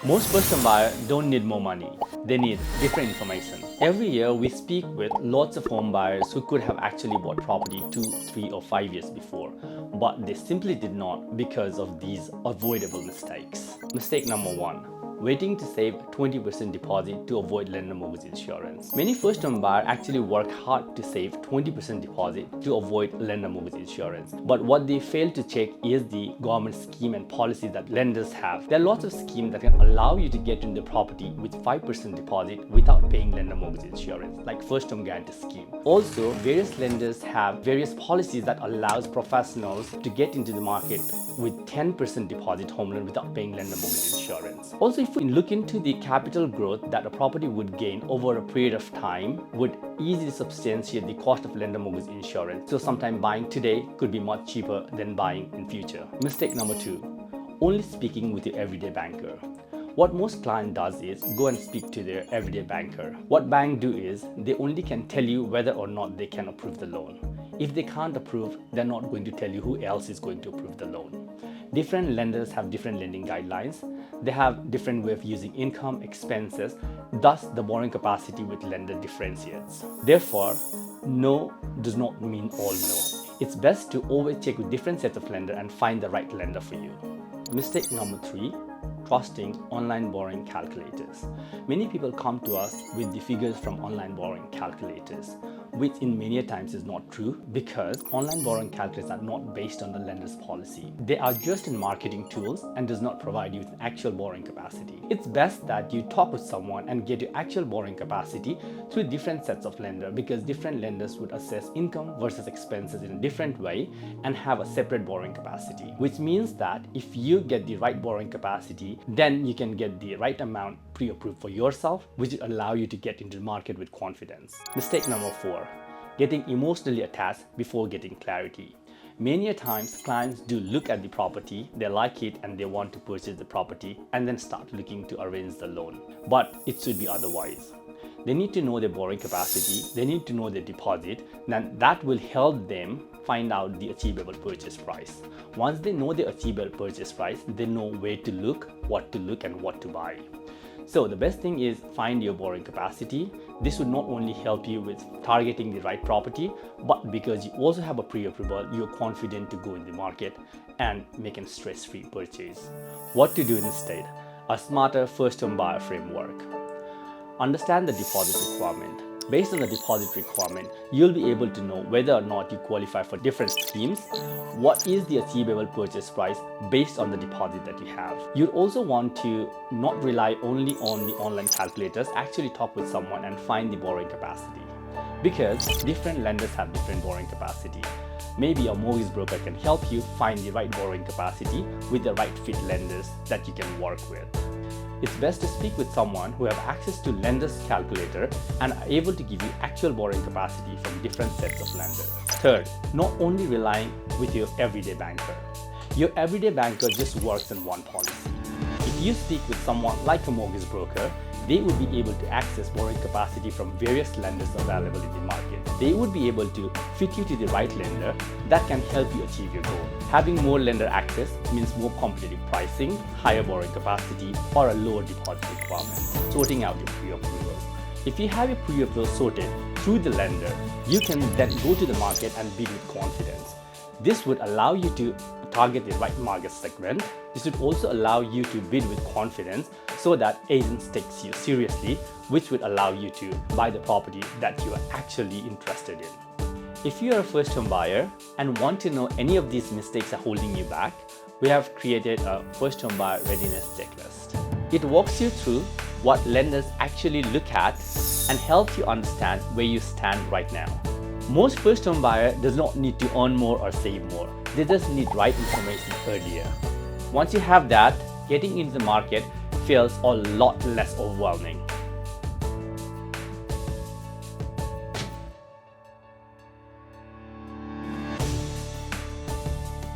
Most first-time buyers don't need more money, they need different information. Every year we speak with lots of home buyers who could have actually bought property 2, 3 or 5 years before, but they simply did not because of these avoidable mistakes. Mistake number 1. Waiting to save 20% deposit to avoid lender mortgage insurance. Many first-time buyers actually work hard to save 20% deposit to avoid lender mortgage insurance. But what they fail to check is the government scheme and policy that lenders have. There are lots of schemes that can allow you to get into the property with 5% deposit without paying lender mortgage insurance, like first-time guarantee scheme. Also, various lenders have various policies that allows professionals to get into the market with 10% deposit home loan without paying lender mortgage insurance. Also, if we look into the capital growth that a property would gain over a period of time, would easily substantiate the cost of lender mortgage insurance. So sometimes buying today could be much cheaper than buying in future. Mistake number 2. Only speaking with your everyday banker. What most client does is go and speak to their everyday banker. What bank do is they only can tell you whether or not they can approve the loan. If they can't approve, they're not going to tell you who else is going to approve the loan. Different lenders have different lending guidelines. They have different way of using income, expenses, thus the borrowing capacity with lender differentiates. Therefore, no does not mean all no. It's best to always check with different sets of lender and find the right lender for you. Mistake number 3. Trusting online borrowing calculators. Many people come to us with the figures from online borrowing calculators, which in many times is not true because online borrowing calculators are not based on the lender's policy. They are just in marketing tools and does not provide you with actual borrowing capacity. It's best that you talk with someone and get your actual borrowing capacity through different sets of lenders because different lenders would assess income versus expenses in a different way and have a separate borrowing capacity, which means that if you get the right borrowing capacity, then you can get the right amount pre-approved for yourself, which will allow you to get into the market with confidence. Mistake number 4. Getting emotionally attached before getting clarity. Many times clients do look at the property, they like it and they want to purchase the property and then start looking to arrange the loan. But it should be otherwise. They need to know their borrowing capacity, they need to know their deposit, then that will help them find out the achievable purchase price. Once they know the achievable purchase price, they know where to look and what to buy. So the best thing is find your borrowing capacity. This would not only help you with targeting the right property, but because you also have a pre-approval, you're confident to go in the market and make a stress-free purchase. What to do instead? A smarter first-time buyer framework. Understand the deposit requirement. Based on the deposit requirement, you'll be able to know whether or not you qualify for different schemes, what is the achievable purchase price based on the deposit that you have. You'd also want to not rely only on the online calculators, actually talk with someone and find the borrowing capacity. Because different lenders have different borrowing capacity. Maybe a mortgage broker can help you find the right borrowing capacity with the right fit lenders that you can work with. It's best to speak with someone who have access to lender's calculator and are able to give you actual borrowing capacity from different sets of lenders. Third, not only relying with your everyday banker. Your everyday banker just works on one policy. If you speak with someone like a mortgage broker, they would be able to access borrowing capacity from various lenders available in the market. They would be able to fit you to the right lender that can help you achieve your goal. Having more lender access means more competitive pricing, higher borrowing capacity, or a lower deposit requirement. Sorting out your pre-approval. If you have your pre-approval sorted through the lender, you can then go to the market and bid with confidence. This would allow you to target the right market segment. This would also allow you to bid with confidence so that agents takes you seriously, which would allow you to buy the property that you are actually interested in. If you are a first-time buyer and want to know any of these mistakes are holding you back, we have created a first-time buyer readiness checklist. It walks you through what lenders actually look at and helps you understand where you stand right now. Most first-time buyer does not need to earn more or save more. They just need right information earlier. Once you have that, getting into the market feels a lot less overwhelming.